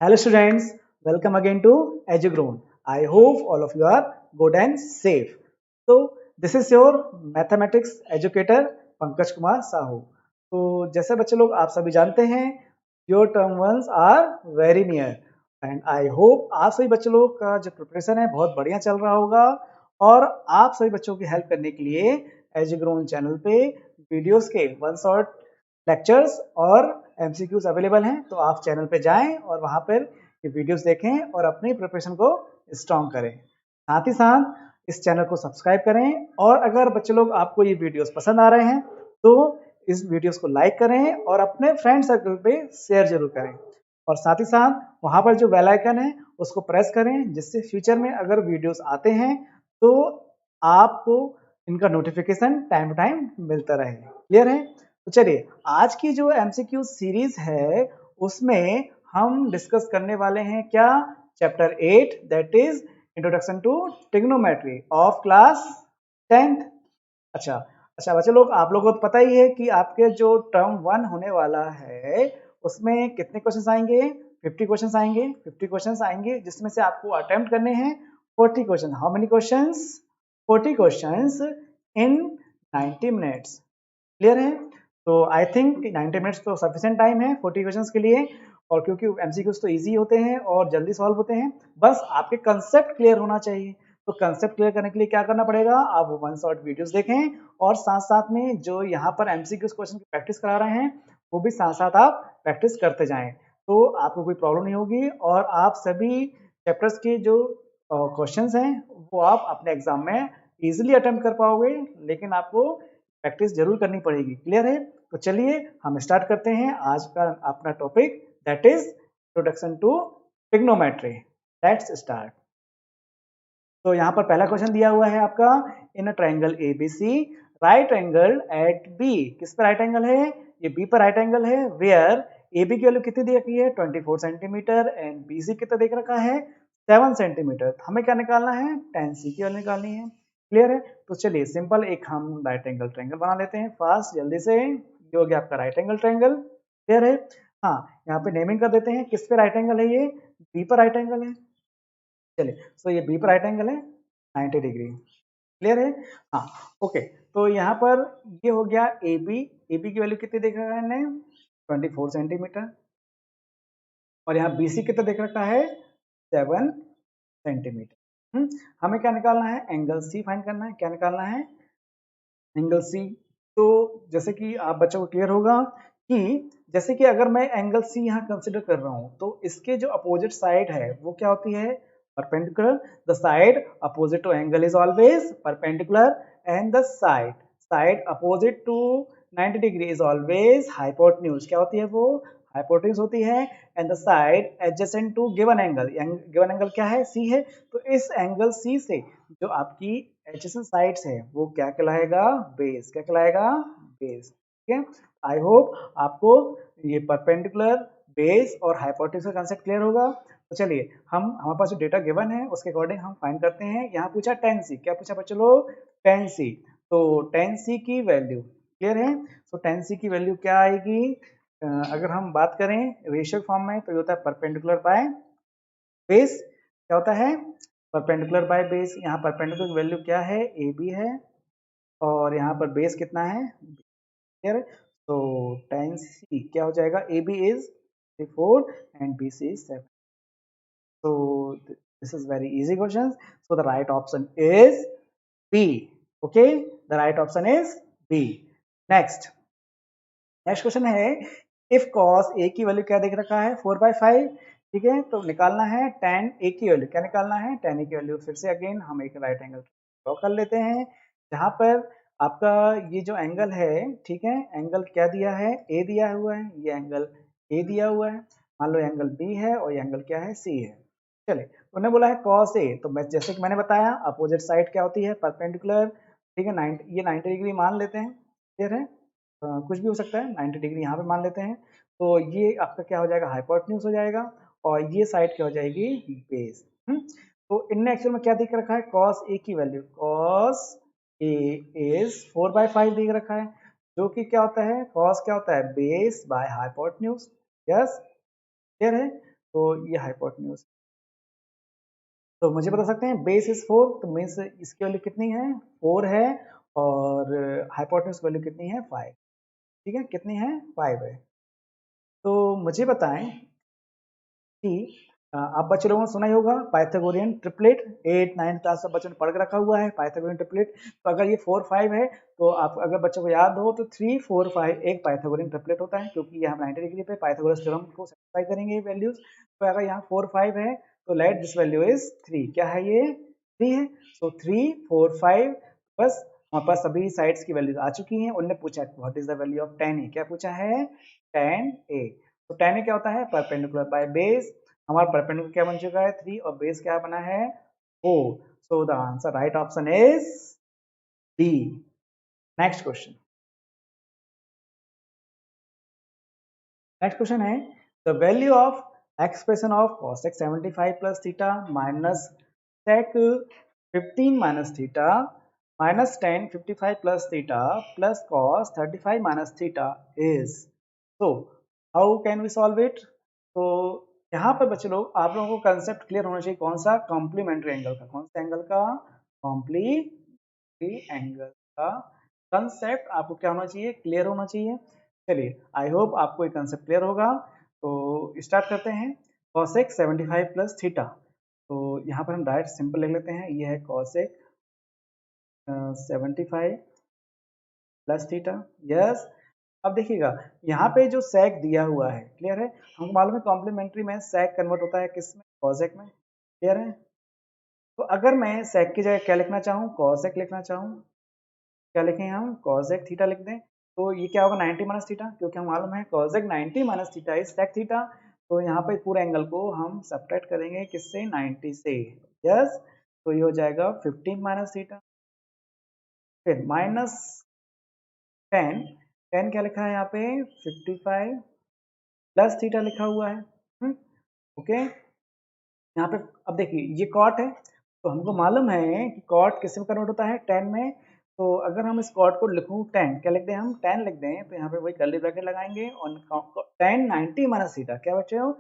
Hello students, welcome again to EduGrown. I hope all of you are good and safe. So this is your mathematics educator Pankaj Kumar Sahu. तो जैसे बच्चे लोग आप सभी जानते हैं your term ones are very near and I hope आप सभी बच्चे लोगों का जो प्रिपरेशन है बहुत बढ़िया चल रहा होगा और आप सभी बच्चों की हेल्प करने के लिए एजुग्रोन चैनल पे वीडियोस के वन शॉट लेक्चर्स और एमसीक्यूज अवेलेबल हैं। तो आप चैनल पे जाएं और वहां पर ये वीडियोस देखें और अपनी प्रिपरेशन को स्ट्रॉन्ग करें। साथ ही साथ इस चैनल को सब्सक्राइब करें और अगर बच्चे लोग आपको ये वीडियोस पसंद आ रहे हैं तो इस वीडियोस को लाइक करें और अपने फ्रेंड सर्कल पे शेयर जरूर करें और साथ ही साथ वहां पर जो बेल आइकन है उसको प्रेस करें जिससे फ्यूचर में अगर वीडियोस आते हैं तो आपको इनका नोटिफिकेशन टाइम टू टाइम मिलता रहे। क्लियर है? तो चलिए आज की जो एमसीक्यू सीरीज है उसमें हम डिस्कस करने वाले हैं क्या, chapter 8 that is introduction to trigonometry of class 10th। अच्छा अच्छा बच्चे लोग, आप लोगों को तो पता ही है कि आपके जो टर्म 1 होने वाला है उसमें कितने क्वेश्चंस आएंगे, 50 क्वेश्चंस आएंगे। 50 क्वेश्चंस आएंगे जिसमें से आपको अटेम्प्ट करने हैं 40 question. How many questions? 40 questions in 90 minutes. Clear है? तो आई थिंक 90 मिनट्स तो सफिशिएंट टाइम है 40 क्वेश्चंस के लिए। और क्योंकि एमसीक्यूज तो इजी होते हैं और जल्दी सॉल्व होते हैं, बस आपके कंसेप्ट क्लियर होना चाहिए। तो कंसेप्ट क्लियर करने के लिए क्या करना पड़ेगा, आप वो वन शॉट वीडियोस देखें और साथ साथ में जो यहाँ पर एमसीक्यूज क्वेश्चन की प्रैक्टिस करा रहे हैं वो भी साथ साथ आप प्रैक्टिस करते जाएं, तो आपको कोई प्रॉब्लम नहीं होगी और आप सभी चैप्टर्स के जो क्वेश्चंस हैं वो आप अपने एग्जाम में इजीली अटेम्प्ट कर पाओगे, लेकिन आपको प्रैक्टिस जरूर करनी पड़ेगी। क्लियर है? तो चलिए हम स्टार्ट करते हैं आज का अपना topic that is introduction to trigonometry. Let's start. तो यहाँ पर पहला क्वेश्चन दिया हुआ है आपका, in a triangle ABC right angle at B. किस पर राइट एंगल है? ये बी पर राइट एंगल है। वेयर ए बी की वैल्यू कितनी दे रखी है 24 सेंटीमीटर एंड बी सी कितना देख रखा है 7 सेंटीमीटर। हमें क्या निकालना है? tan सी की वैल्यू निकालनी है। क्लियर है? तो चलिए सिंपल एक हम राइट एंगल ट्रायंगल बना लेते हैं फास्ट जल्दी से। ये हो गया आपका राइट एंगल ट्रायंगल। क्लियर है? हाँ, यहाँ पे नेमिंग कर देते हैं किस पे राइट एंगल है, ये बी पर राइट एंगल है। चलिए सो ये बी पर राइट एंगल है 90 डिग्री। क्लियर है? हाँ ओके। तो यहाँ पर ये हो गया ए बी। ए बी की वैल्यू कितनी देख रखा है हमने 24 सेंटीमीटर और यहाँ बी सी कितना देख रखा है 7 सेंटीमीटर। हमें क्या निकालना है? एंगल सी फाइंड करना है। क्या निकालना है? Angle C. तो जैसे कि आप बच्चों को क्लियर होगा कि जैसे कि अगर मैं एंगल सी यहाँ कंसिडर कर रहा हूँ तो इसके जो अपोजिट साइड है वो क्या होती है? Perpendicular. The side opposite to angle is always perpendicular and the side opposite to 90 degree is always hypotenuse. क्या होती है वो? हाइपोटेन्यूज होती है। And the side adjacent to given angle, given angle क्या है? सी है। तो इस एंगल सी से जो आपकी एडजेसेंट साइड्स है वो क्या कहलाएगा? बेस। क्या कहलाएगा? बेस। ठीक है? आई होप आपको ये परपेंडिकुलर, बेस और हाइपोटेन्यूज का कांसेप्ट क्लियर होगा। तो चलिए हम हमारे पास जो डेटा गिवन है उसके अकॉर्डिंग हम फाइंड करते हैं। यहाँ पूछा tan c। क्या पूछा बच्चों लोग? tan c। तो tan c की वैल्यू क्लियर है? तो tan c की वैल्यू क्या आएगी? अगर हम बात करें रेशियो फॉर्म में तो ये होता है परपेंडिकुलर बाय बेस। क्या होता है? Perpendicular by base. यहाँ परपेंडिकुलर की वैल्यू क्या है? ए बी है और यहाँ पर बेस कितना है? क्लियर है? तो tan c क्या हो जाएगा? A B is 4 and B C is 7। so this is very easy questions, so the right option is B. Okay, the right option is B. next question है, if cos a की value क्या देख रखा है 4/5। ठीक है, तो निकालना है tan a की वैल्यू। क्या निकालना है? tan a की वैल्यू। फिर से अगेन हम एक राइट एंगल ड्रॉ कर लेते हैं जहां पर आपका ये जो एंगल है, ठीक है, एंगल क्या दिया है? a दिया हुआ है। ये एंगल a दिया हुआ है। मान लो एंगल b है और ये एंगल क्या है? c है। चलिए, उन्होंने बोला है cos a, तो मैं जैसे कि मैंने बताया अपोजिट साइड क्या होती है? परपेंडिकुलर। ठीक है, 90, ये 90 डिग्री मान लेते हैं। क्लियर है? कुछ भी हो सकता है, 90 डिग्री यहाँ पे मान लेते हैं। तो ये आपका क्या हो जाएगा? हाइपोटेन्यूज हो जाएगा और ये साइड क्या हो जाएगी? बेस। तो इनने एक्चुअल में क्या दिख रखा है? cos a की वैल्यू cos a इज 4/5 दिख रखा है, जो कि क्या होता है? cos क्या होता है? Base by hypotenuse. Yes, clear है? तो ये हाइपोटेन्यूज। तो मुझे बता सकते हैं बेस इज 4, तो मीन्स इसकी वैल्यू कितनी है, 4 है, और हाइपोटेन्यूज वैल्यू कितनी है, 5। ठीक है, कितनी है, 5 है। तो मुझे बताएं कि आप बच्चे लोगों ने सुना ही होगा पाइथागोरियन ट्रिपलेट, 8 9 क्लास सब बच्चों ने पढ़ के रखा हुआ है पाइथागोरियन ट्रिपलेट। तो अगर ये 4 5 है तो आप अगर बच्चों को याद हो तो 3 4 5 एक पाइथागोरियन ट्रिपलेट होता है, क्योंकि ये हम 90 डिग्री पे पाइथागोरस थ्योरम को सेटिस्फाई करेंगे वैल्यूज। तो अगर यहाँ 4 5 है तो लेट दिस वैल्यू इज 3। क्या है ये, 3 है। सो 3 4 5, बस हमारे पास सभी साइड्स की वैल्यूज आ चुकी हैं। उन्होंने पूछा what is the value of tan a, क्या पूछा है, tan a। तो tan a क्या होता है, परपेंडिकुलर बाय बेस। हमारा परपेंडिकुलर क्या बन चुका है, 3, और बेस क्या बना है, 4। So the answer right option is D. Next question, next question है the value of expression of cosec 75 plus theta minus sec 15 minus theta minus tan 55 plus theta plus cos 35 minus theta is. So how can we solve it. तो यहाँ पर बच्चे लोग आप लोगों को concept clear होना चाहिए, कौन सा, कॉम्प्लीमेंट्री एंगल का। कौन सा एंगल का, कॉम्प्लीमेंट्री एंगल का कंसेप्ट आपको क्या होना चाहिए, क्लियर होना चाहिए। चलिए आई होप आपको ये कंसेप्ट क्लियर होगा। तो स्टार्ट करते हैं। cosec 75 प्लस थीटा, तो यहाँ पर हम डायरेक्ट सिंपल लिख लेते हैं, ये है cosec 75 प्लस थीटा। यस, अब देखिएगा यहाँ पे जो sec दिया हुआ है, क्लियर है, हमको मालूम है कॉम्प्लीमेंट्री में sec कन्वर्ट होता है किस में, cosec में, क्लियर है। तो अगर मैं sec की जगह क्या लिखना चाहूँ, cosec लिखना चाहूँ, क्या लिखें हम, cosec थीटा लिख दें। तो ये क्या होगा, 90 माइनस थीटा, क्योंकि हम मालूम है cosec 90 minus theta is sec theta. तो यहाँ पे पूरे एंगल को हम सब्ट्रैक्ट करेंगे किससे, 90 से। यस, तो ये हो जाएगा 15 माइनस थीटा, फिर माइनस 10, 10 क्या लिखा है यहाँ पे, 55 प्लस थीटा लिखा हुआ है। ओके, यहाँ पे अब देखिए ये कॉट है, तो हमको मालूम है कि कॉट किस में कन्वर्ट होता है, टेन में। तो अगर हम इस कॉट को लिखूं टेन, क्या लिख दें हम, टेन लिख दें, तो यहाँ पे वही कर्ली ब्रैकेट लगाएंगे और टेन 90 माइनस थीटा, क्या बचे हो,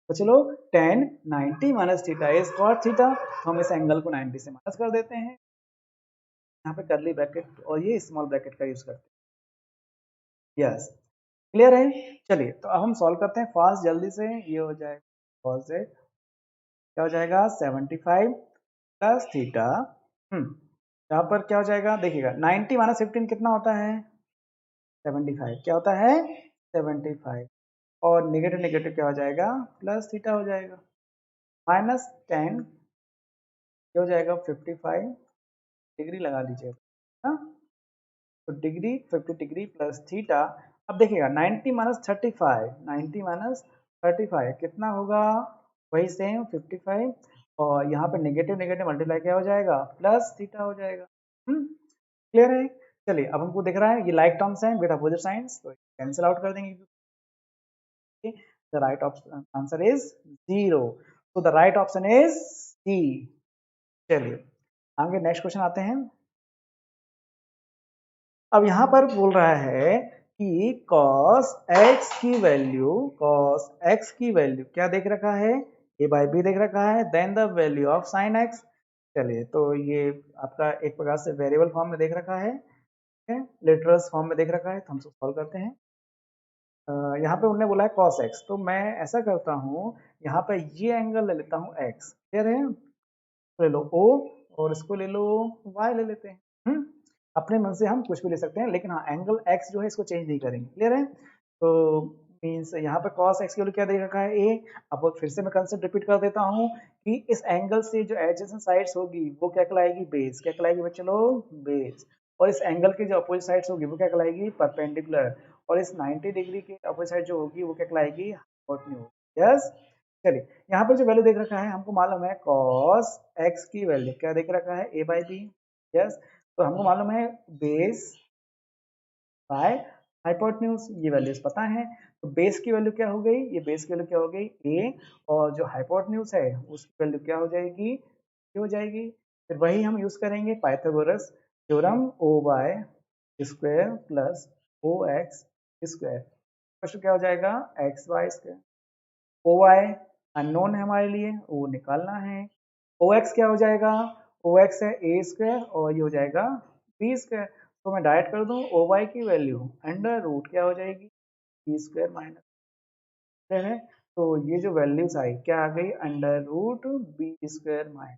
बचे लो tan 90 minus theta is cot theta. तो हम इस एंगल को 90 से माइनस कर देते हैं, यहाँ पे कर्ली ब्रैकेट और ये स्मॉल ब्रैकेट का यूज करते हैं। यस, क्लियर है। चलिए तो अब हम सॉल्व करते हैं फास्ट जल्दी से। ये हो जाएगा cosec, क्या हो जाएगा 75 प्लस थीटा, यहाँ पर क्या हो जाएगा, देखिएगा 90 माइनस 15 कितना होता है, 75, क्या होता है 75, और नेगेटिव नेगेटिव क्या हो जाएगा, प्लस थीटा हो जाएगा, माइनस 10 क्या हो जाएगा 55, डिग्री लगा लीजिएगा, तो डिग्री 50 डिग्री प्लस थीटा। अब देखिएगा 90 माइनस 35, 90 माइनस 35 कितना होगा, वही सेम 55, और यहाँ पे नेगेटिव नेगेटिव मल्टीप्लाई क्या हो जाएगा, प्लस थीटा हो जाएगा। क्लियर है। चलिए अब हमको दिख रहा है ये लाइक टर्म्स हैं विद अपोजिट साइंस, तो कैंसिल आउट कर देंगे। द राइट आंसर इज 0, तो the right option is C. चलिए आगे नेक्स्ट क्वेश्चन आते हैं। अब यहाँ पर बोल रहा है कि cos x की वैल्यू, cos x की वैल्यू क्या देख रखा है, a बाई बी देख रखा है, then the value of sin x। चलिए तो ये आपका एक प्रकार से वेरिएबल फॉर्म में देख रखा है, लिटरल्स फॉर्म में देख रखा है, तो हम सॉल्व करते हैं। यहाँ पे उन्होंने बोला है cos x, तो मैं ऐसा करता हूँ, यहाँ पे ये एंगल ले लेता हूँ x, क्लियर है, तो ले लो o, और इसको ले लो y ले लेते हैं। अपने मन से हम कुछ भी ले सकते हैं, लेकिन हाँ एंगल x जो है इसको चेंज नहीं करेंगे, क्लियर है। तो मीन्स यहाँ पे cos x की वैल्यू क्या दे रखा है, a। अब फिर से मैं कंसेप्ट रिपीट कर देता हूँ कि इस एंगल से जो एडजेसेंट साइड्स होगी वो क्या कहलाएगी, बेस, क्या कहलाएगी बच्चे लोग, बेस। और इस एंगल की जो अपोजिट साइड्स होगी वो क्या कहलाएगी, परपेंडिकुलर। और इस 90 डिग्री की अपोजिट साइड जो होगी वो क्या कहलाएगी, हाइपोटेन्यूज। यस, चलिए यहाँ पर जो वैल्यू देख रखा है हमको मालूम है cos x की वैल्यू क्या देख रखा है, a बाई बी। यस, तो हमको मालूम है बेस बाय हाइपोटेन्यूज, ये वैल्यूज पता है। तो बेस की वैल्यू क्या हो गई, ये बेस की वैल्यू क्या हो गई a, और जो हाइपोटेन्यूज है उसकी वैल्यू क्या हो जाएगी, ये हो जाएगी। फिर वही हम यूज करेंगे Pythagoras theorem, o B square plus O X square, क्या हो जाएगा x B square, O Y unknown है हमारे लिए, वो निकालना है। ओ एक्स क्या हो जाएगा, ओ एक्स है ए स्क्वायर और ये हो जाएगा बी स्क्वायर। तो मैं डायरेक्ट कर दूं ओ वाई की वैल्यू अंडर रूट क्या हो जाएगी बी स्क्वायर माइनस है। तो ये जो वैल्यूज आई क्या आ गई under root B square minus.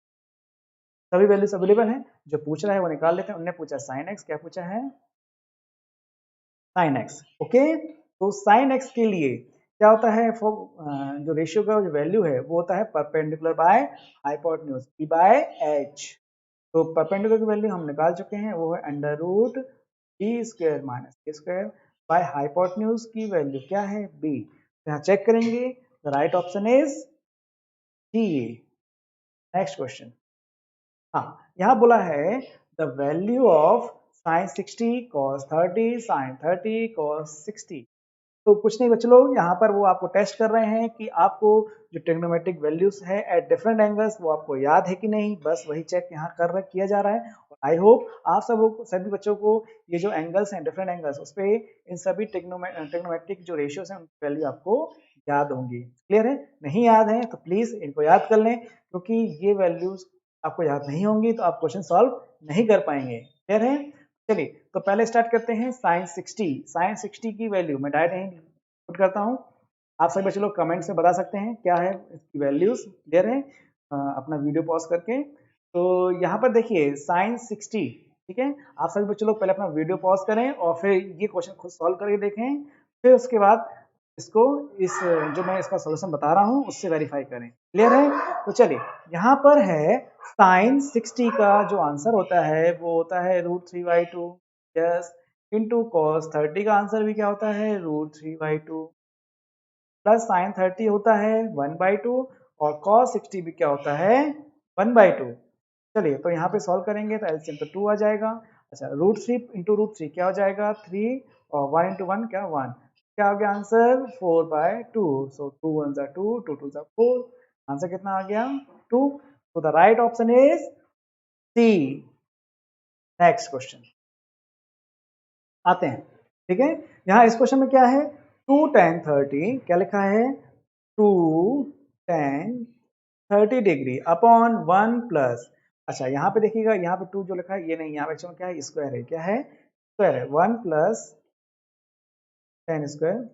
सभी वैल्यूज अवेलेबल हैं, जो पूछ रहा है वो निकाल लेते हैं। उन्होंने पूछा साइन एक्स, क्या पूछा है साइन एक्स। ओके, तो साइन एक्स के लिए क्या होता है जो रेशियो का जो वैल्यू है वो होता है perpendicular by hypotenuse P by H. तो परपेंडिकुलर की वैल्यू हम निकाल चुके हैं, वो है under root B square minus A square by hypotenuse की वैल्यू क्या है बी। यहाँ चेक करेंगे, the right option is D. Next question. हाँ, यहाँ बोला है the value of sine 60 cos 30 sine 30 cos 60। तो कुछ नहीं बच्चे लोग, यहाँ पर वो आपको टेस्ट कर रहे हैं कि आपको जो ट्रिग्नोमेट्रिक वैल्यूज है एट डिफरेंट एंगल्स वो आपको याद है कि नहीं, बस वही चेक यहाँ किया जा रहा है। और आई होप आप सभी बच्चों को ये जो एंगल्स हैं डिफरेंट एंगल्स उस पर इन सभी ट्रिग्नोमेट्रिक जो रेशियोज हैं उनकी वैल्यू आपको याद होंगी। क्लियर है? नहीं याद है तो प्लीज इनको याद कर लें, क्योंकि ये वैल्यूज आपको याद नहीं होंगी तो आप क्वेश्चन सॉल्व नहीं कर पाएंगे। क्लियर है? चलिए, तो पहले स्टार्ट करते हैं साइन 60। साइन 60 की वैल्यू मैं डायरेक्ट यहीं पुट करता हूँ। आप सभी बच्चे लोग कमेंट्स में बता सकते हैं क्या है इसकी वैल्यूज। क्लियर है? अपना वीडियो पॉज करके। तो यहाँ पर देखिए साइन 60, ठीक है। आप सभी बच्चे लोग पहले अपना वीडियो पॉज करें और फिर ये क्वेश्चन खुद सॉल्व करके देखें, फिर उसके बाद इसको इस जो मैं इसका सोल्यूशन बता रहा हूँ उससे वेरीफाई करें। क्लियर है? तो चलिए, यहाँ पर है साइन 60 का जो आंसर होता है वो होता है √3/2। यस, इंटू कॉस 30 का आंसर भी क्या होता है √3/2 प्लस साइन 30 होता है 1/2 और कॉस 60 भी क्या होता है 1/2। चलिए, तो यहाँ पे सॉल्व करेंगे तो एलसीएम तो 2 आ जाएगा। अच्छा, √3 इंटू √3 क्या हो जाएगा 3 और 1 इंटू 1 क्या 1। क्या हो गया आंसर 4/2। सो 2 1 जा 2, 2 2 जा 4। आंसर कितना आ गया 2। तो the right option is C. Next question आते हैं। ठीक है, यहाँ इस क्वेश्चन में क्या है 2 tan 30 क्या लिखा है 2 tan 30 डिग्री अपॉन 1 प्लस। अच्छा, यहाँ पे देखिएगा, यहाँ पे 2 जो लिखा है ये नहीं, यहाँ पे एक्चुअली क्या है स्क्वायर है। क्या है स्क्वायर है 1 प्लस tan स्क्वायर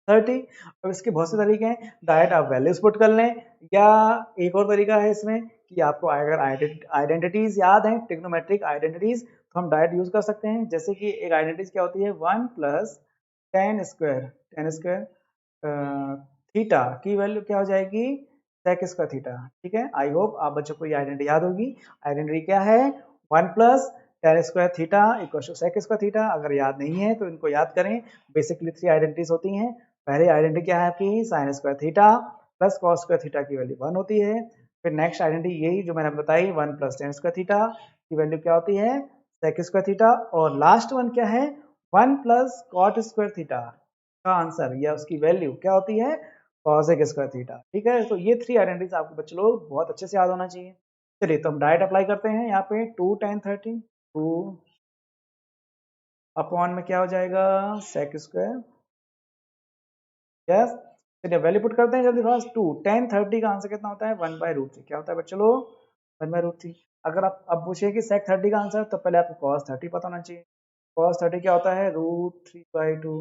30। अब इसके बहुत से तरीके हैं, डायरेक्ट आप वैल्यूज पुट कर लें, या एक और तरीका है इसमें कि आपको अगर आइडेंटिटीज याद हैं ट्रिग्नोमेट्रिक आइडेंटिटीज तो हम डायरेक्ट यूज कर सकते हैं। जैसे कि एक आइडेंटिटीज क्या होती है 1 प्लस tan स्क्वायर थीटा की वैल्यू क्या हो जाएगी sec स्क्वायर थीटा। ठीक है, आई होप आप बच्चों को ये आइडेंटिटी याद होगी। आइडेंटिटी क्या है 1 plus tan square theta equal to sec square theta. अगर याद नहीं है तो इनको याद करें। बेसिकली 3 आइडेंटिटीज होती हैं। पहले आइडेंटिटी क्या है आपकी sign square theta plus cos square theta की वैल्यू 1 होती है। फिर नेक्स्ट आइडेंटिटी यही जो मैंने बताई 1 प्लस tan स्क्वायर थीटा की वैल्यू क्या होती है sec स्क्वायर थीटा। और लास्ट वन क्या है 1 प्लस कॉट स्क्वायर थीटा का आंसर या उसकी वैल्यू क्या होती है cosec स्क्वायर थीटा। ठीक है, तो ये 3 आइडेंटिटीज आपको बच्चे लोग बहुत अच्छे से याद होना चाहिए। चलिए, तो हम डायरेक्ट अप्लाई करते हैं यहाँ पे 2 tan 30 2 अपॉन में क्या हो जाएगा sec स्क्वायर। यस, चलिए वैल्यू पुट करते हैं जल्दी फास्ट। 2 tan 30 का आंसर कितना होता है 1/√3। क्या होता है बच्चों लोग 1/√3। अगर आप अब पूछिए कि sec 30 का आंसर तो पहले आपको cos 30 पता होना चाहिए। cos 30 क्या होता है √3/2।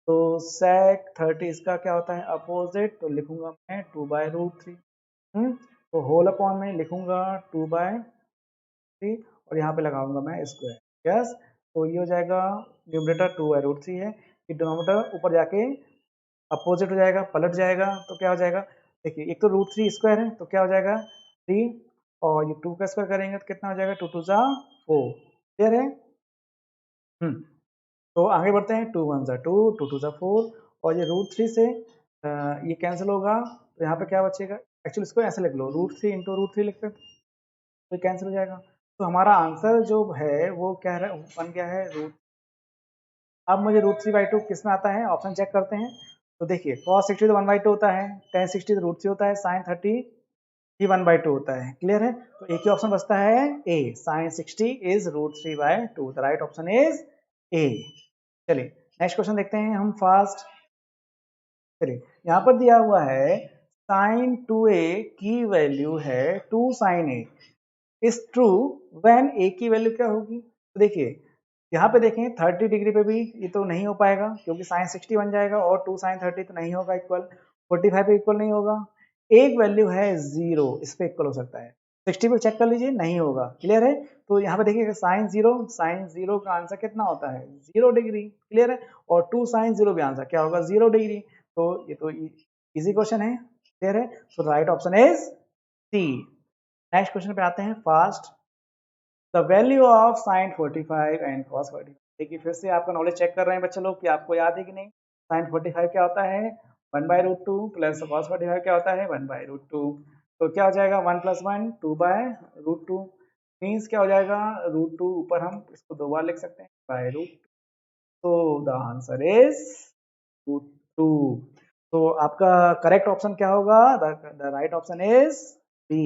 तो sec 30 इसका क्या होता है अपोजिट, तो लिखूंगा मैं 2/√3। तो होल अपॉन में लिखूंगा 2/3 और यहाँ पे लगाऊंगा मैं स्क्वायर। यस, तो ये हो जाएगा न्यूमरेटर 2/√3 है, कि डिनोमिनेटर ऊपर जाके अपोजिट हो जाएगा, पलट जाएगा। तो क्या हो जाएगा देखिए, एक तो √3 स्क्वायर है तो क्या हो जाएगा 3 और ये 2 का स्क्वायर करेंगे तो कितना हो जाएगा 2 2 जा 4। क्लियर है? तो आगे बढ़ते हैं 2 1 जा 2, 2 2 जा 4 और ये √3 से ये कैंसिल होगा तो यहाँ पे क्या बचेगा। एक्चुअली इसको ऐसे लिख लो √3 इंटू √3 लिखते हैं तो ये कैंसिल हो जाएगा। तो हमारा आंसर जो है वो क्या है बन गया है रूट। अब मुझे √3/2 किस में आता है ऑप्शन चेक करते हैं। तो देखिए cos 60 तो 1/2 होता है, tan 60 तो √3 होता है, sin 30 भी 1/2 होता है। क्लियर है? तो एक ही ऑप्शन बचता है ए, sin 60 is √3/2। The right option is ए। चलिए नेक्स्ट क्वेश्चन देखते हैं हम फास्ट। चलिए, यहाँ पर दिया हुआ है साइन 2a की वैल्यू है 2 sine a is true when a की वैल्यू क्या होगी? तो देखिए यहाँ पे देखें 30 डिग्री पे भी ये तो नहीं हो पाएगा क्योंकि साइन 60 बन जाएगा और 2 साइन 30 तो नहीं होगा इक्वल, 45 पे इक्वल नहीं होगा। एक वैल्यू है 0, इस पे इक्वल हो सकता है। 60 पे चेक कर लीजिए, नहीं होगा। क्लियर है? तो यहाँ पे देखिए साइन 0 का आंसर कितना होता है? 0 डिग्री। क्लियर है? और 2 साइन 0 भी आंसर क्या होगा? 0 डिग्री। तो ये तो इजी क्वेश्चन है। क्लियर है? So right option is C. Next question पे आते हैं fast. The value of sine 45 and cos 45। देखिए फिर से आपका नॉलेज चेक कर रहे हैं बच्चे लोग कि आपको याद है कि नहीं। साइन 45 क्या होता है? 1/√2 प्लस कॉस 45 क्या होता है? 1/√2। तो क्या हो जाएगा? 1 + 1 2/√2 मीन्स क्या हो जाएगा? √2 ऊपर हम इसको 2 बार लिख सकते हैं √2। तो द आंसर इज √2। तो आपका करेक्ट ऑप्शन क्या होगा? The right option is B.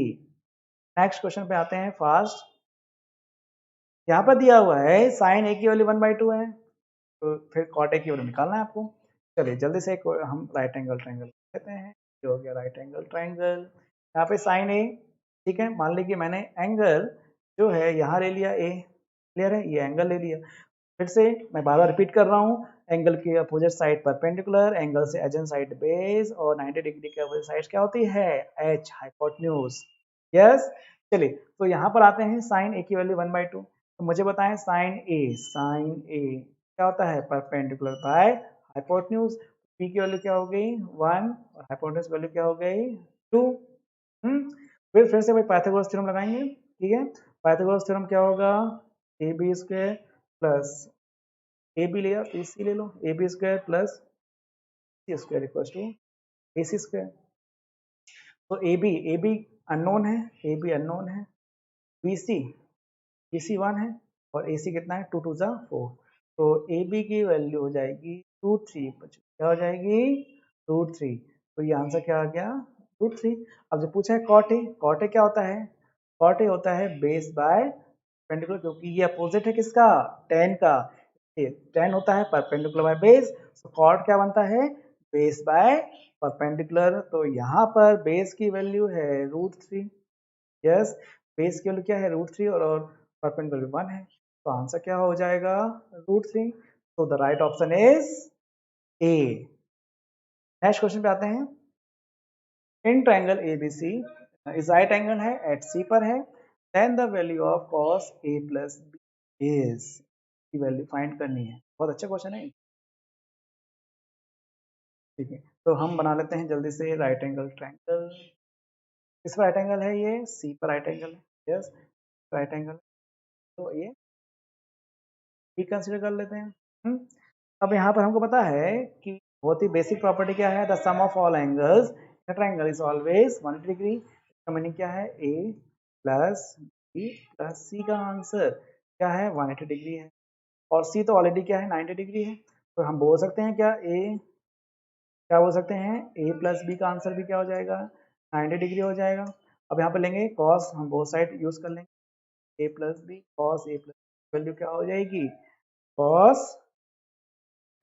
Next question पे आते हैं फास्ट। यहाँ पर दिया हुआ है साइन ए की वैल्यू 1/2 है, तो फिर कॉट ए की वैल्यू निकालना है आपको। चलिए जल्दी से हम राइट एंगल ट्रायंगल लेते हैं। ये हो गया राइट एंगल ट्रायंगल। यहाँ पे साइन ए, ठीक है। मान लीजिए मैंने एंगल जो है यहाँ ले लिया ए। क्लियर है? ये एंगल ले लिया। फिर से मैं बार बार रिपीट कर रहा हूँ, एंगल के अपोजिट साइड परपेंडिकुलर, एंगल से एडजेंट साइड बेस, और 90 डिग्री के अपोजिट साइड क्या होती है? H, hypotenuse. यस। चलिए तो यहाँ पर आते हैं साइन ए की वैल्यू 1/2। तो मुझे बताएं साइन ए क्या होता है? Perpendicular by hypotenuse. पी की वैल्यू क्या हो गई? 1 और हाइपोटेन्यूज वैल्यू क्या हो गई? 2। फिर से भाई पाइथागोरस थ्योरम लगाएंगे। ठीक है? पाइथागोरस थ्योरम क्या होगा? A B square plus A B लिया तो सी ले लो, A B square plus C square equal to A C square. तो ए बी अननोन है, ए बी अननोन है, बी सी 1 है, और ए सी कितना है? 2 2 जा 4। तो ए बी की वैल्यू हो जाएगी √3। क्या हो जाएगी? √3। तो ये आंसर क्या आ गया? √3। अब जो पूछा है कॉट ए क्या होता है? कॉट ए होता है बेस बाय परपेंडिकुलर, क्योंकि ये अपोजिट है किसका? टेन का। टेन होता है परपेंडिकुलर बाय बेस, तो कॉट क्या बनता है? Base by perpendicular. तो यहाँ पर बेस की वैल्यू है √3। यस, बेस की वैल्यू क्या है? √3 और परपेंडिकुलर 1 है। तो आंसर क्या हो जाएगा? √3। तो the right option is A. Next question पे आते हैं। In triangle ABC is right angle है, एट सी पर है, then the value of cos A plus B is, की वैल्यू फाइंड करनी है। बहुत अच्छा क्वेश्चन है। ठीक है, तो हम बना लेते हैं जल्दी से राइट एंगल ट्रायंगल। किस पर राइट एंगल है? ये सी पर राइट एंगल है। Yes, right angle. तो ये भी कंसिडर कर लेते हैं। अब यहाँ पर हमको पता है कि बहुत ही बेसिक प्रॉपर्टी क्या है? The sum of all angles in triangle is always 180 degree. इसका मीनिंग क्या है? A plus B plus C का आंसर क्या है? 180 डिग्री है। और सी तो ऑलरेडी क्या है? 90 डिग्री है। तो हम बोल सकते हैं क्या क्या बोल सकते हैं? ए प्लस बी का आंसर भी क्या हो जाएगा? 90 डिग्री हो जाएगा। अब यहाँ पे लेंगे कॉस, हम बोथ साइड यूज कर लेंगे। ए plus B cos A plus value क्या हो जाएगी? कॉस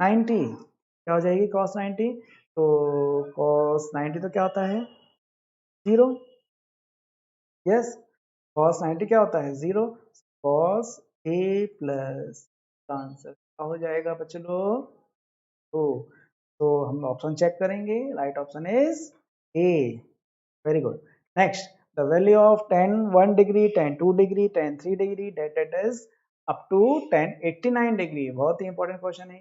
90। क्या हो जाएगी? कॉस 90। तो कॉस 90 तो क्या होता है? 0। यस, कॉस 90 क्या होता है? 0। कॉस ए प्लस आंसर क्या हो जाएगा बच्चे लोग? तो हम ऑप्शन चेक करेंगे। Right option is A. Very good. Next, the value of tan 1 degree, tan 2 degree, tan 3 degree, that is up to tan 89 degree. बहुत ही इंपॉर्टेंट क्वेश्चन है,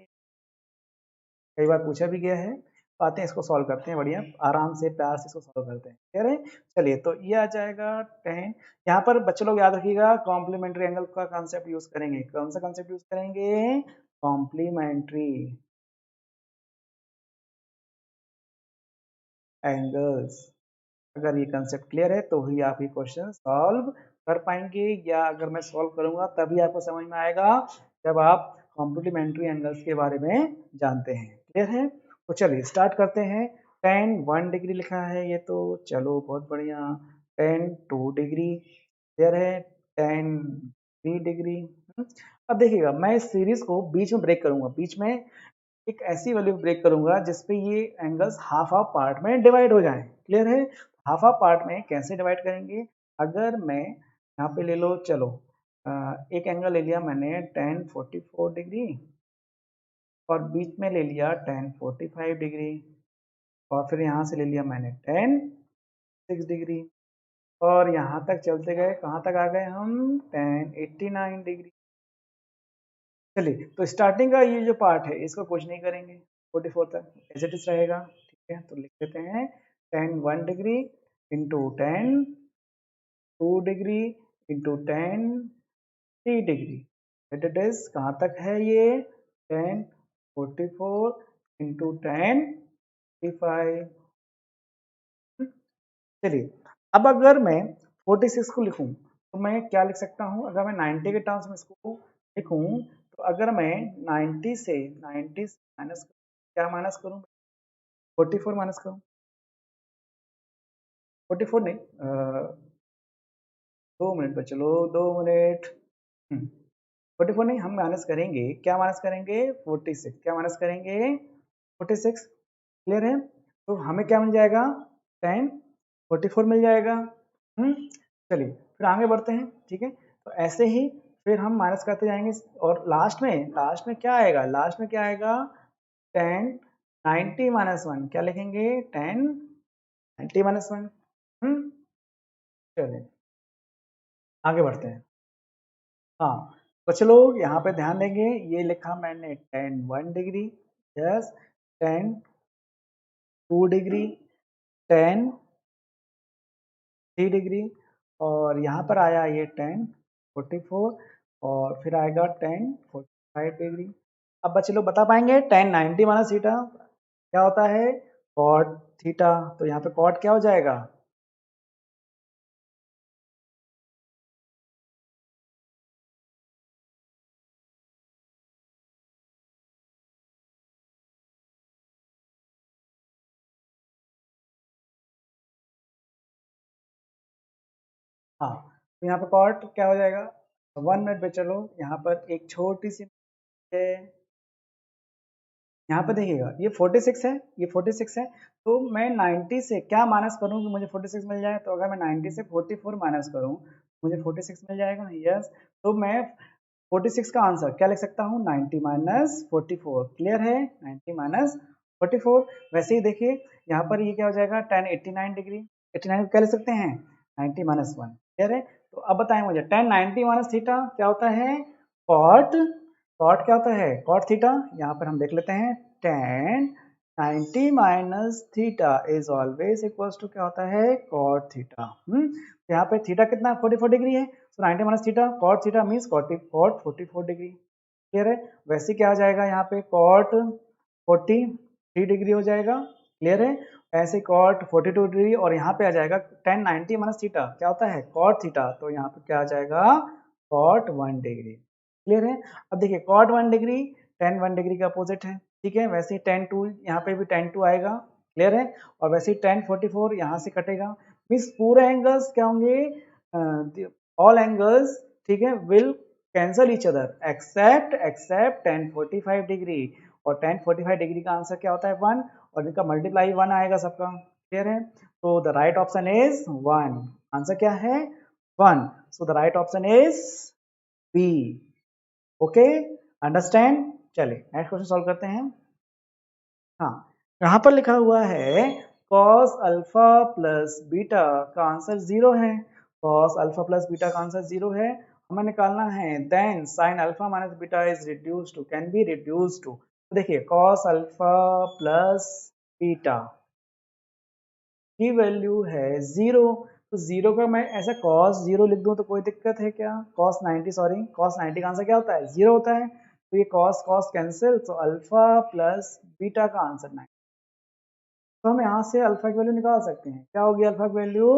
कई बार पूछा भी गया है। तो आते हैं इसको सॉल्व करते हैं, बढ़िया आराम से प्यार से इसको सॉल्व करते हैं। कह रहे हैं चलिए, तो ये आ जाएगा 10। यहाँ पर बच्चे लोग याद रखिएगा कॉम्प्लीमेंट्री एंगल का कंसेप्ट यूज करेंगे। कौन सा कंसेप्ट यूज करेंगे? Complementary angles. अगर ये कंसेप्ट क्लियर है तो ही आप ये क्वेश्चन सॉल्व कर पाएंगे, या अगर मैं सॉल्व करूंगा तभी आपको समझ में आएगा जब आप कॉम्प्लीमेंट्री एंगल्स के बारे में जानते हैं। क्लियर है? तो चलिए स्टार्ट करते हैं। tan 1 डिग्री लिखा है ये, तो चलो बहुत बढ़िया। tan 2 डिग्री, क्लियर है। tan 3 degree. अब देखिएगा मैं इस सीरीज को बीच में ब्रेक करूंगा, बीच में एक ऐसी वैल्यू ब्रेक करूंगा जिसपे ये एंगल्स हाफ हाफ पार्ट में डिवाइड हो जाएं। क्लियर है? हाफ हाफ पार्ट में कैसे डिवाइड करेंगे? अगर मैं यहाँ पे ले लो, चलो एक एंगल ले लिया मैंने tan 44 डिग्री और बीच में ले लिया tan 45 डिग्री और फिर यहाँ से ले लिया मैंने tan 6 डिग्री और यहाँ तक चलते गए, कहाँ तक आ गए हम? tan 89 degree. चलिए, तो स्टार्टिंग का ये जो पार्ट है इसको कुछ नहीं करेंगे, 44 तक एज इट इज रहेगा। ठीक है, तो लिख देते हैं tan 1 degree into tan 2 degree into tan 3 degree. At it is कहाँ तक है ये? tan 44 into tan 55। चलिए, अब अगर मैं 46 को लिखूं तो मैं क्या लिख सकता हूं? अगर मैं 90 के टर्म्स में इसको लिखूं तो अगर मैं 90 से माइनस क्या माइनस करूं? 44 माइनस करूं? 44 नहीं, 2 मिनट पे चलो, 2 मिनट। 44 नहीं, हम माइनस करेंगे, क्या माइनस करेंगे? 46। क्या माइनस करेंगे? 46। क्लियर है? तो हमें क्या मिल जाएगा? tan 44 मिल जाएगा। चलिए फिर आगे बढ़ते हैं। ठीक है, तो ऐसे ही फिर हम माइनस करते जाएंगे और लास्ट में क्या आएगा? लास्ट में क्या आएगा? tan 90 minus 1। क्या लिखेंगे? tan 90 minus 1। चलिए आगे बढ़ते हैं। हाँ, तो चलो यहाँ पे ध्यान देंगे, ये लिखा मैंने tan 1 degree, yes, tan 2 degree, tan 3 degree और यहाँ पर आया ये tan 44 और फिर आएगा tan 45 डिग्री। अब बच्चे लोग बता पाएंगे tan 90 माइनस थीटा क्या होता है? cot theta. तो यहाँ पे cot क्या हो जाएगा? हाँ, तो यहाँ पे cot क्या हो जाएगा? 1 मिनट पे चलो, यहाँ पर एक छोटी सी है, यहाँ पे देखिएगा ये 46 है, ये 46 है, तो मैं 90 से क्या माइनस करूँ कि मुझे 46 मिल जाए? तो अगर मैं 90 से 44 माइनस करूँ मुझे 46 मिल जाएगा। यस, तो मैं 46 का आंसर क्या लिख सकता हूँ? 90 माइनस 44। क्लियर है? 90 माइनस 44। वैसे ही देखिए यहाँ पर ये क्या हो जाएगा? tan 89 डिग्री, 89 को क्या लिख सकते हैं? 90 माइनस 1। क्लियर है? तो अब बताएं मुझे tan 90 माइनस थीटा क्या होता है? cot कॉट क्या होता है? Cot theta. यहाँ पर हम देख लेते हैं tan 90 minus theta is always equals to क्या होता है? Cot theta. तो यहाँ पे थीटा कितना? 44 डिग्री है, तो 90 minus theta cot theta means cot 44 degree. Clear है? वैसे क्या हो जाएगा यहाँ पे? कॉट 43 डिग्री हो जाएगा। क्लियर है? ऐसे कॉट 42 डिग्री और यहाँ पे आ जाएगा tan 90 माइनस थीटा क्या होता है? Cot theta. तो यहाँ पे क्या आ जाएगा? Cot 1 degree. क्लियर है? अब देखिए कॉट 1 डिग्री tan 1 डिग्री का अपोजिट है। ठीक है, वैसे ही tan 2 यहाँ पे भी tan 2 आएगा। क्लियर है? और वैसे ही tan 44 यहाँ से कटेगा, मीन्स पूरे एंगल्स क्या होंगे? ऑल एंगल्स, ठीक है, will cancel each other except tan 45 degree. और tan 45 डिग्री का आंसर क्या होता है? 1, और इनका मल्टीप्लाई 1 आएगा सबका। क्लियर है? तो the right option is 1। Answer क्या है? 1। So the right option is B. Okay, understand? चलिए नेक्स्ट क्वेश्चन सॉल्व करते हैं। हाँ, यहाँ पर लिखा हुआ है cos अल्फा प्लस बीटा का आंसर 0 है। cos अल्फा प्लस बीटा का आंसर 0 है, हमें निकालना है then sin alpha minus beta is reduce to, can be reduce to. देखिए cos अल्फा प्लस बीटा की वैल्यू है 0, तो 0 का मैं ऐसा cos 0 लिख दूं तो कोई दिक्कत है क्या? cos 90, सॉरी, cos 90 का आंसर क्या होता है? 0 होता है। तो ये cos cos कैंसिल, तो अल्फा प्लस बीटा का आंसर 90। तो हम यहाँ से अल्फा की वैल्यू निकाल सकते हैं। क्या होगी अल्फा की वैल्यू?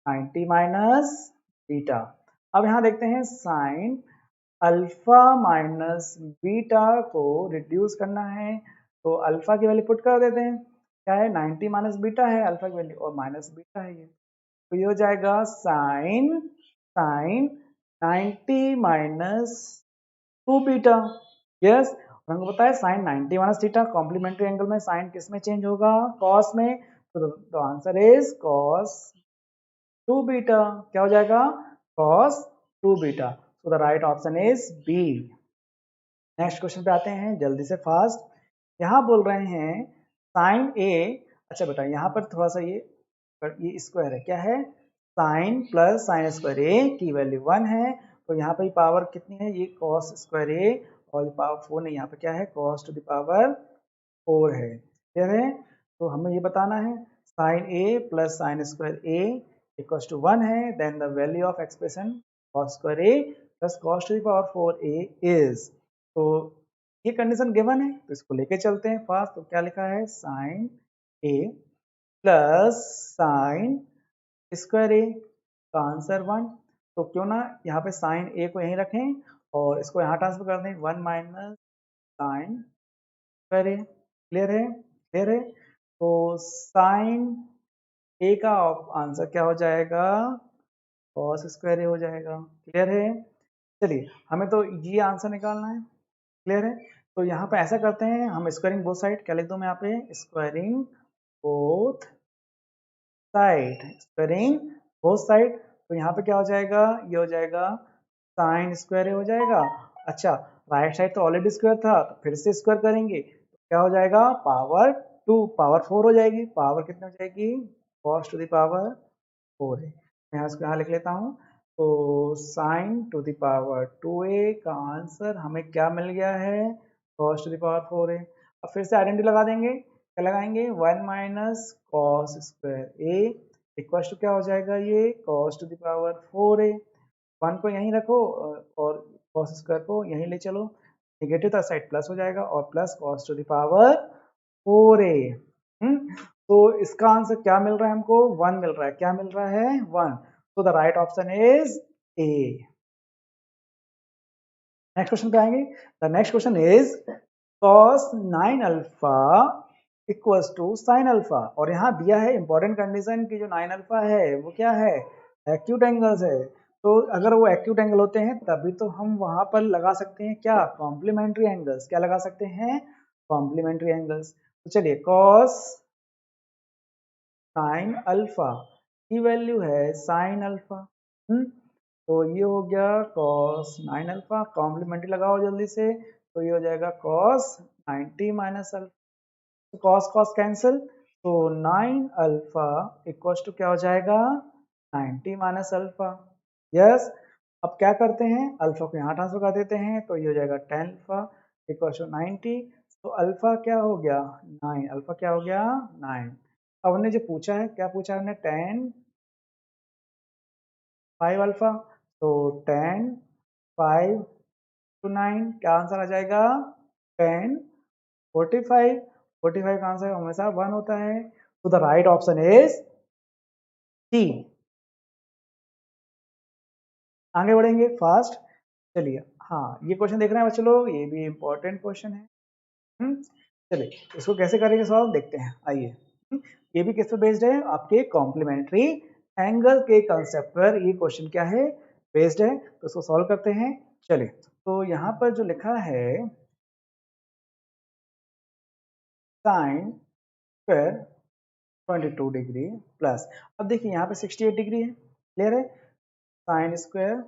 90 minus beta. अब यहाँ देखते हैं साइन अल्फा माइनस बीटा को रिड्यूस करना है, तो अल्फा की वैल्यू पुट कर देते हैं। क्या है? 90 माइनस बीटा है अल्फा की वैल्यू और माइनस बीटा है ये, तो ये हो जाएगा sine sine 90 minus 2 beta. Yes, और हमको पता है sine 90 minus theta complementary angle में साइन किस में चेंज होगा? कॉस में। तो the answer is cos 2 beta. क्या हो जाएगा? cos 2 beta. So the right option is B. Next question पे आते हैं जल्दी से फास्ट। यहाँ बोल रहे हैं साइन ए। अच्छा बेटा यहाँ पर थोड़ा सा ये स्क्वायर है, क्या है? साइन प्लस साइन स्क्वायर ए की वैल्यू 1 है, तो यहाँ पर पावर कितनी है? ये कॉस स्क्वायर ए, और ये पावर 4 नहीं, यहाँ पे क्या है? कॉस टू द पावर 4 है। क्लियर है? तो हमें ये बताना है sine A plus sine square A equals to 1 है, then the value of expression cos square A plus cos to the power 4 A is. तो ये कंडीशन गिवन है, तो इसको लेके चलते हैं फास्ट। तो क्या लिखा है? Sine A plus sine square ए का आंसर 1। तो क्यों ना यहाँ पे साइन ए को यहीं रखें और इसको यहाँ ट्रांसफर कर दें, 1 माइनस साइन स्क्वायर ए। क्लियर है? क्लियर है? तो साइन ए का आंसर क्या हो जाएगा? कॉस स्क्वायर ए हो जाएगा। क्लियर है? चलिए हमें तो ये आंसर निकालना है। क्लियर है? तो यहाँ पे ऐसा करते हैं हम, स्क्वायरिंग बोथ साइड। क्या लिख दूं मैं यहाँ पे? Squaring both side. Squaring both side. तो यहाँ पे क्या हो जाएगा? ये हो जाएगा साइन स्क्वायर हो जाएगा। अच्छा, राइट साइड तो ऑलरेडी स्क्वायर था, तो फिर से स्क्वायर करेंगे तो क्या हो जाएगा? पावर 2 पावर 4 हो जाएगी। पावर कितनी हो जाएगी? कॉस टू द पावर 4 है। मैं इसको यहाँ लिख लेता हूँ। तो sign to the power 2a का आंसर हमें क्या मिल गया है? कॉस टू द पावर 4 है। अब फिर से आइडेंटिटी लगा देंगे। क्या लगाएंगे? 1 minus cos square A equal to क्या हो जाएगा? ये cos to the power 4a। 1 को यहीं रखो और कॉस स्क्वायर को यहीं ले चलो। नेगेटिव तो साइड प्लस हो जाएगा, और plus cos to the power 4a। तो इसका आंसर क्या मिल रहा है हमको? 1 मिल रहा है। क्या मिल रहा है? 1। तो the right option is A. Next question पे आएंगे। The next question is cos 9 alpha equals to sin alpha, और यहाँ दिया है इंपॉर्टेंट कंडीशन कि जो 9 अल्फा है वो क्या है? एक्यूट एंगल्स है। तो अगर वो एक्यूट एंगल होते हैं तभी तो हम वहां पर लगा सकते हैं क्या? Complementary angles. क्या लगा सकते हैं? Complementary angles. तो चलिए cos साइन अल्फा की वैल्यू है साइन अल्फा। तो ये हो गया cos 9 अल्फा। कॉम्प्लीमेंट्री लगाओ जल्दी से, तो ये हो जाएगा cos 90 माइनस अल्फा। तो cos cos कैंसिल, तो 9 अल्फा इक्वल्स टू क्या हो जाएगा? 90 माइनस अल्फा। यस। अब क्या करते हैं? अल्फा को यहाँ ट्रांसफर कर देते हैं, तो ये हो जाएगा 10 अल्फा इक्वल्स टू 90। तो अल्फा क्या हो गया? 9। अल्फा क्या हो गया? 9। अब हमने जो पूछा है, क्या पूछा है हमने? 10 5 अल्फा। तो 10 5 टू 9 क्या आंसर आ जाएगा? 10 45। 45 का आंसर हमेशा 1 होता है। तो the right option is C. आगे बढ़ेंगे फास्ट। चलिए, हाँ ये क्वेश्चन देख रहे हैं बच्चे लोग, ये भी इंपॉर्टेंट क्वेश्चन है। चलिए इसको कैसे करेंगे सॉल्व, देखते हैं। आइए। ये भी किस पे बेस्ड है? आपके कॉम्प्लीमेंट्री एंगल के कंसेप्ट पर ये क्वेश्चन क्या है? बेस्ड है। तो इसको सॉल्व करते हैं। चलिए, तो यहाँ पर जो लिखा है साइन स्क्वायर 22 डिग्री प्लस, अब देखिए यहाँ पे 68 डिग्री है। क्लियर है? साइन स्क्वायर,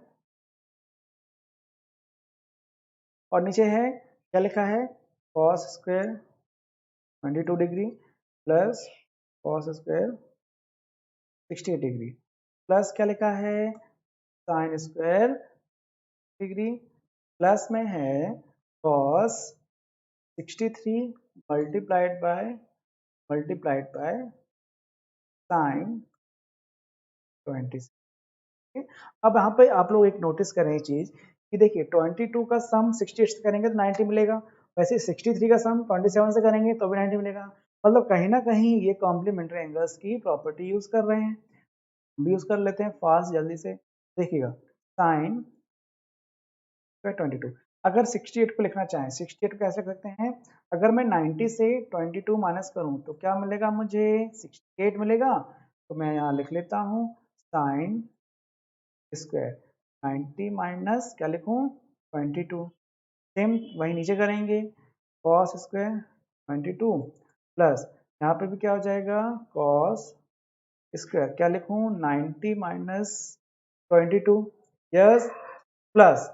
और नीचे है क्या लिखा है? Cos square 22 degree plus cos square 68 degree, plus क्या लिखा है? साइन स्क्वायर डिग्री, प्लस में है कॉस 63 मल्टीप्लाइड बाय साइन 20। अब यहाँ पे आप लोग एक नोटिस करें ये चीज कि देखिए 22 का सम 68 से करेंगे तो 90 मिलेगा, वैसे 63 का सम 27 से करेंगे तो भी 90 मिलेगा। मतलब कहीं ना कहीं ये कॉम्प्लीमेंट्री एंगल्स की प्रॉपर्टी यूज कर रहे हैं। हम भी यूज कर लेते हैं फास्ट जल्दी से। देखिएगा साइन 22, अगर 68 को लिखना चाहें 68 को कैसे लिख सकते हैं? अगर मैं 90 से 22 माइनस करूं तो क्या मिलेगा मुझे? 68 मिलेगा। तो मैं यहाँ लिख लेता हूँ साइन स्क्वायर 90 माइनस क्या लिखूं? 22। सेम वही नीचे करेंगे, कॉस स्क्वायर 22 प्लस यहाँ पे भी क्या हो जाएगा कॉस स्क्वायर, क्या लिखूं 90 माइनस 22, यस, प्लस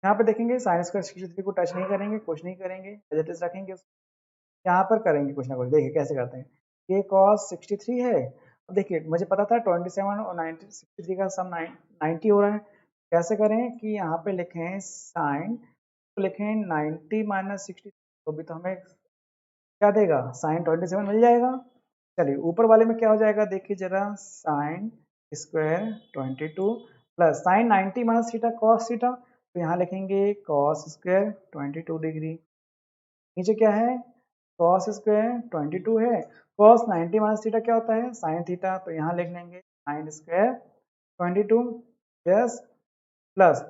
यहाँ पे देखेंगे साइन स्क्वायर 63 को टच नहीं करेंगे, कुछ नहीं करेंगे, एज इट इज रखेंगे, यहाँ पर करेंगे कुछ ना कुछ। देखिए कैसे करते हैं, ये cos 63 है। अब देखिए मुझे पता था 27 और 90 63 का सम 90 हो रहा है। कैसे करें कि यहाँ पे लिखें साइन, तो लिखें 90 माइनस 60, तो भी तो हमें क्या देगा साइन 27 मिल जाएगा। चलिए ऊपर वाले में क्या हो जाएगा देखिए जरा, sine square 22 plus sign 90 minus theta cos theta, तो यहाँ लिखेंगे कॉस स्क्वायर 22 डिग्री। नीचे क्या है cos स्क्वायर 22 है, cos 90 माइनस थीटा क्या होता है sin थीटा, तो यहाँ लिख लेंगे sin स्क्वायर 22, यस, प्लस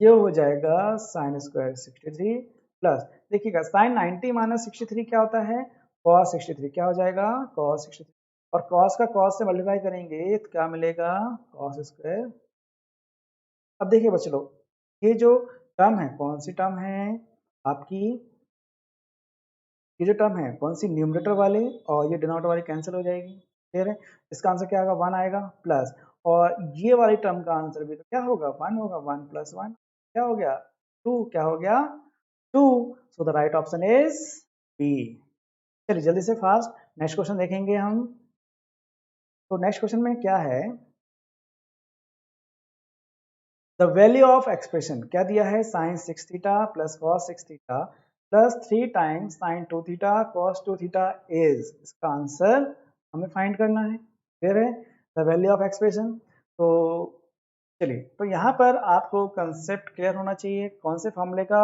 ये हो जाएगा sin स्क्वायर 63 प्लस, देखिएगा sin 90 माइनस 63 क्या होता है cos 63, क्या हो जाएगा cos 63, और cos का cos से मल्टीप्लाई करेंगे तो क्या मिलेगा cos स्क्वायर। अब देखिए बच्चों लोग ये जो टर्म है कौन सी टर्म है आपकी, ये जो टर्म है कौन सी न्यूमरेटर वाले और ये डिनोमिनेटर वाली कैंसिल हो जाएगी, क्लियर है। इसका आंसर क्या आएगा 1 आएगा प्लस, और ये वाली टर्म का आंसर भी तो क्या होगा 1 होगा, 1 प्लस 1 क्या हो गया 2, क्या हो गया 2, so the right option is B. चलिए जल्दी से फास्ट नेक्स्ट क्वेश्चन देखेंगे हम। तो नेक्स्ट क्वेश्चन में क्या है, द वैल्यू ऑफ एक्सप्रेशन क्या दिया है sine 6 theta plus cos 6 theta plus 3 times sine 2 theta cos 2 theta is, इसका आंसर हमें फाइंड करना है, क्लियर है, द वैल्यू ऑफ एक्सप्रेशन। तो चलिए तो यहाँ पर आपको कंसेप्ट क्लियर होना चाहिए कौन से फॉर्मूले का,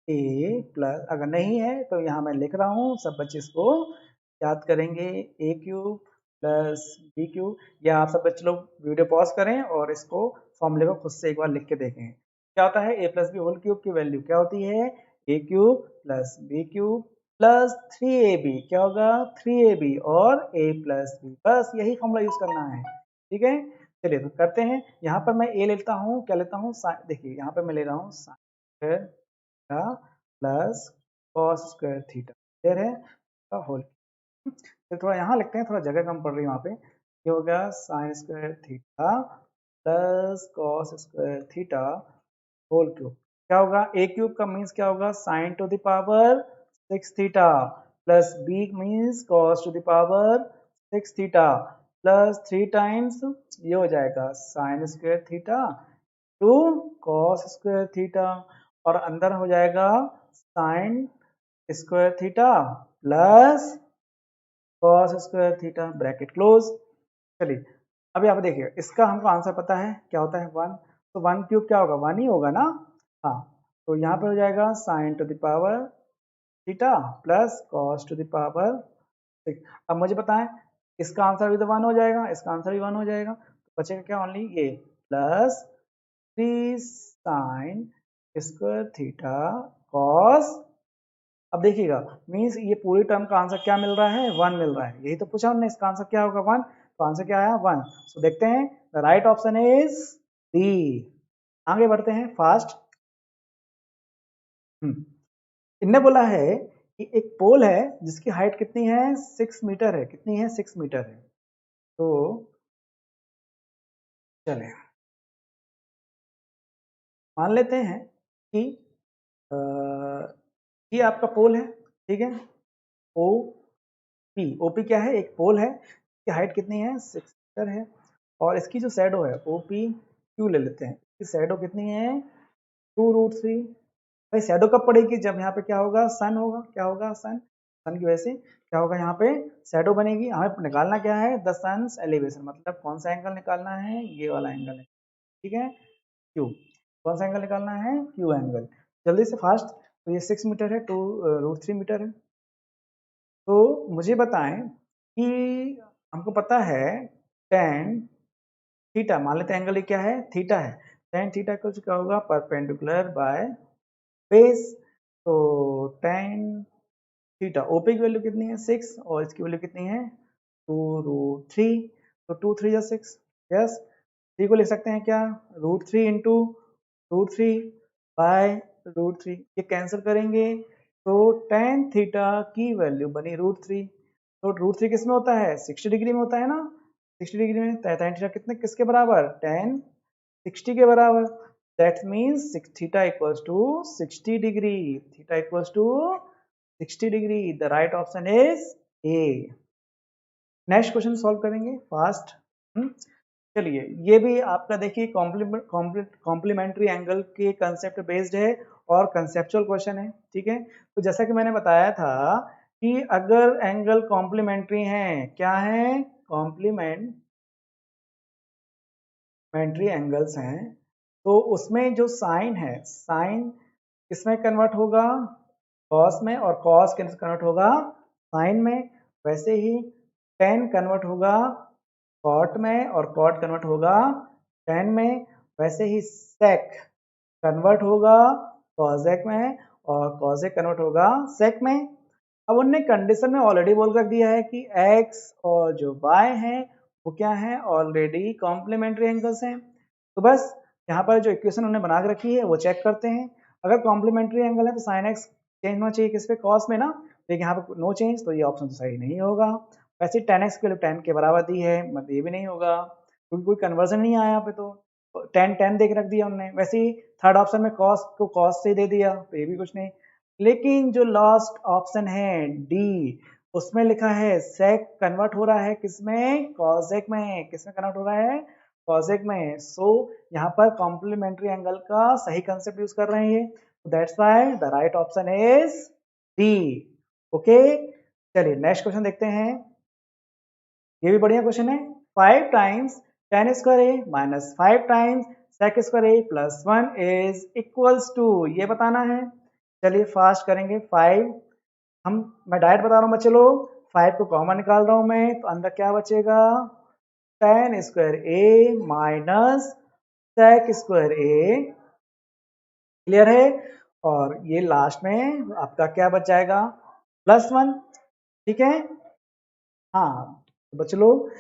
ए प्लस, अगर नहीं है तो यहाँ मैं लिख रहा हूँ, सब बच्चे इसको याद करेंगे, ए क्यूब प्लस बी क्यूब, या आप सब बच्चे लोग वीडियो पॉज करें और इसको फॉर्मूले को खुद से एक बार लिख के देखें। क्या होता है A plus B whole cube की वैल्यू क्या होती है A cube plus B cube plus 3ab, क्या होगा 3ab और a प्लस बी, बस यही फॉर्मूला यूज करना है, ठीक है। चलिए तो करते हैं, यहाँ पर मैं ए लेता हूँ, क्या लेता हूँ देखिए यहाँ पर मैं ले रहा हूँ sign square theta plus cos square theta, clear है, का होल। तो थोड़ा यहाँ लिखते हैं, थोड़ा जगह कम पड़ रही है वहाँ पे, ये हो गया sine square theta plus cos square theta whole cube, क्या होगा ए क्यूब का मीन्स क्या होगा sine to the power 6 theta plus B means cos to the power 6 theta plus 3 times ये हो जाएगा sine square theta to cos square theta, और अंदर हो जाएगा sine square theta plus cos square theta, bracket close. चलिए अभी आप देखिए इसका हमको आंसर पता है क्या होता है 1, तो 1 क्यूब क्या होगा 1 ही होगा ना, हाँ, तो यहाँ पर हो जाएगा sign to the power theta plus cos to the power 6। अब मुझे बताएं इसका आंसर भी तो 1 हो जाएगा, इसका आंसर भी 1 हो जाएगा, तो बचेगा क्या ओनली ये plus 3 sign square theta cos. अब देखिएगा मीन्स ये पूरी टर्म का आंसर क्या मिल रहा है 1 मिल रहा है, यही तो पूछा हमने, इसका आंसर क्या होगा 1, तो आंसर क्या आया 1, सो देखते हैं the right option is D. आगे बढ़ते हैं फास्ट। इनने बोला है कि एक पोल है जिसकी हाइट कितनी है 6 मीटर है, कितनी है 6 मीटर है, तो चले मान लेते हैं कि अ, ये आपका पोल है, ठीक है, ओ पी, ओपी क्या है एक पोल है, इसकी हाइट कितनी है 6 मीटर है, और इसकी जो शैडो है ओ पी क्यू ले लेते हैं, इसकी शैडो कितनी है 2√3। भाई शैडो कब पड़ेगी जब यहाँ पे क्या होगा सन होगा, क्या होगा सन, सन की वजह से क्या होगा यहाँ पे शैडो बनेगी। हमें निकालना क्या है द सन्स एलिवेशन, मतलब कौन सा एंगल निकालना है ये वाला एंगल है, ठीक है, क्यू, कौन सा एंगल निकालना है क्यू एंगल। जल्दी से फास्ट, तो ये 6 मीटर है, 2√3 मीटर है, तो मुझे बताएं कि हमको पता है टेन थीटा, मान लेते हैं एंगल क्या है थीटा है, टेन थीटा कुछ क्या होगा परपेंडिकुलर बाय बेस, तो टेन थीटा ओपी की वैल्यू कितनी है 6 और इसकी वैल्यू कितनी है 2√3, तो 2 3 या 6, यस, थ्री को लिख सकते हैं क्या √3 इंटू √3 बाय √3, ये कैंसिल करेंगे तो टेन थीटा की वैल्यू बनी √3। तो √3 किस में होता है? 60 डिग्री में होता है ना। 60 डिग्री में टेन थीटा कितने किसके बराबर? टेन 60 के बराबर। That means theta equals to 60 degree. Theta equals to 60 degree. The right option is A. Next question solve करेंगे फास्ट। चलिए, ये भी आपका देखिए कॉम्प्लीमेंट्री एंगल के कंसेप्ट बेस्ड है और कंसेप्चुअल क्वेश्चन है। ठीक है, तो जैसा कि मैंने बताया था कि अगर एंगल कॉम्प्लीमेंट्री हैं, क्या है? कॉम्प्लीमेंट्री एंगल्स हैं, तो उसमें जो साइन है, साइन किसमें कन्वर्ट होगा? कॉस में, और कॉस किस कन्वर्ट होगा? साइन में। वैसे ही टेन कन्वर्ट होगा कॉट में, और कॉट कन्वर्ट होगा टेन में। वैसे ही सेक कन्वर्ट होगा कॉजेक में, और कॉजेक कन्वर्ट होगा सेक में। अब उनने कंडीशन में ऑलरेडी बोल रख दिया है कि x और जो y है वो क्या है? ऑलरेडी कॉम्प्लीमेंट्री एंगल्स हैं। तो बस यहाँ पर जो इक्वेशन उन्होंने बना के रखी है वो चेक करते हैं। अगर कॉम्प्लीमेंट्री एंगल है तो साइन x चेंज होना चाहिए किस पे? कॉस में ना। लेकिन यहाँ पे नो चेंज, तो ये ऑप्शन तो सही नहीं होगा। वैसे 10x के लिए 10 के बराबर दी है, मतलब ये भी नहीं होगा क्योंकि कोई कन्वर्जन नहीं आया यहाँ पे। तो 10 दे के रख दिया उन्होंने। वैसे ही थर्ड ऑप्शन में कॉस को कॉस से दे दिया, तो ये भी कुछ नहीं। लेकिन जो लास्ट ऑप्शन है डी, उसमें लिखा है सेक कन्वर्ट हो रहा है किसमें? कॉसेक में। किसमें कन्वर्ट हो रहा है? कॉसेक में। सो यहाँ पर कॉम्प्लीमेंट्री एंगल का सही कंसेप्ट यूज कर रहे हैं, that's why the right option is D. Okay, चलिए नेक्स्ट क्वेश्चन देखते हैं। ये भी बढ़िया क्वेश्चन है। 5 times tan square A minus 5 times sec square A plus 1 is equals to, ये बताना है। चलिए फास्ट करेंगे। 5 मैं डायरेक्ट बता रहा हूँ बच्चे लोग, 5 को कॉमन निकाल रहा हूँ मैं, तो अंदर क्या बचेगा? Ten square A minus sec square A. Clear है? और ये लास्ट में आपका क्या बच जाएगा? +1। ठीक है, हाँ। तो बच्चे लोग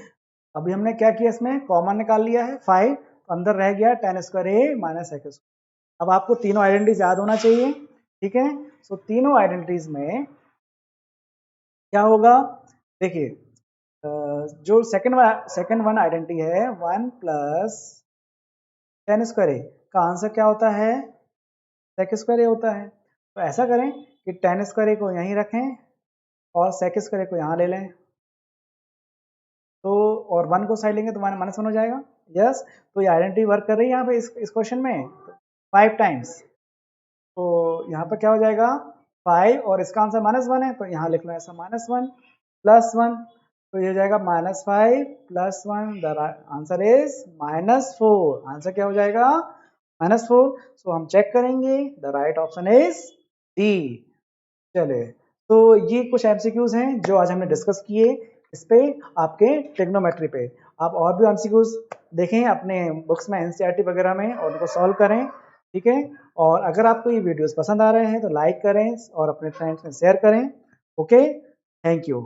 अभी हमने क्या किया, इसमें कॉमन निकाल लिया है 5, तो अंदर रह गया ten square A minus sec square. अब आपको तीनों आइडेंटिटीज याद होना चाहिए। ठीक है, सो तीनों आइडेंटिटीज में क्या होगा? देखिए, जो सेकंड वन आइडेंटिटी है 1 प्लस टेन स्क्वायर ए का आंसर क्या होता है? सेक स्क्वायर ए होता है। तो ऐसा करें कि टेन स्क्वायर ए को यहीं रखें और सेक स्क्वायर ए को यहाँ ले लें, तो और 1 को साइड लेंगे तो -1 हो जाएगा। यस, तो ये आइडेंटिटी वर्क कर रही है यहाँ पे इस क्वेश्चन में 5 टाइम्स। तो यहाँ पर क्या हो जाएगा? 5 और इसका आंसर -1 है, तो यहाँ लिख लो ऐसा -1 +1, तो ये हो जाएगा -5 +1, द आंसर इज -4। आंसर क्या हो जाएगा? -4। सो हम चेक करेंगे, the right option is D. चले, तो ये कुछ एमसीक्यूज हैं जो आज हमने डिस्कस किए इस पे, आपके ट्रिग्नोमेट्री पे। आप और भी एमसीक्यूज देखें अपने बुक्स में, एनसीईआरटी वगैरह में, और उनको सॉल्व करें। ठीक है, और अगर आपको ये वीडियोस पसंद आ रहे हैं तो लाइक करें और अपने फ्रेंड्स में शेयर करें। Okay, thank you.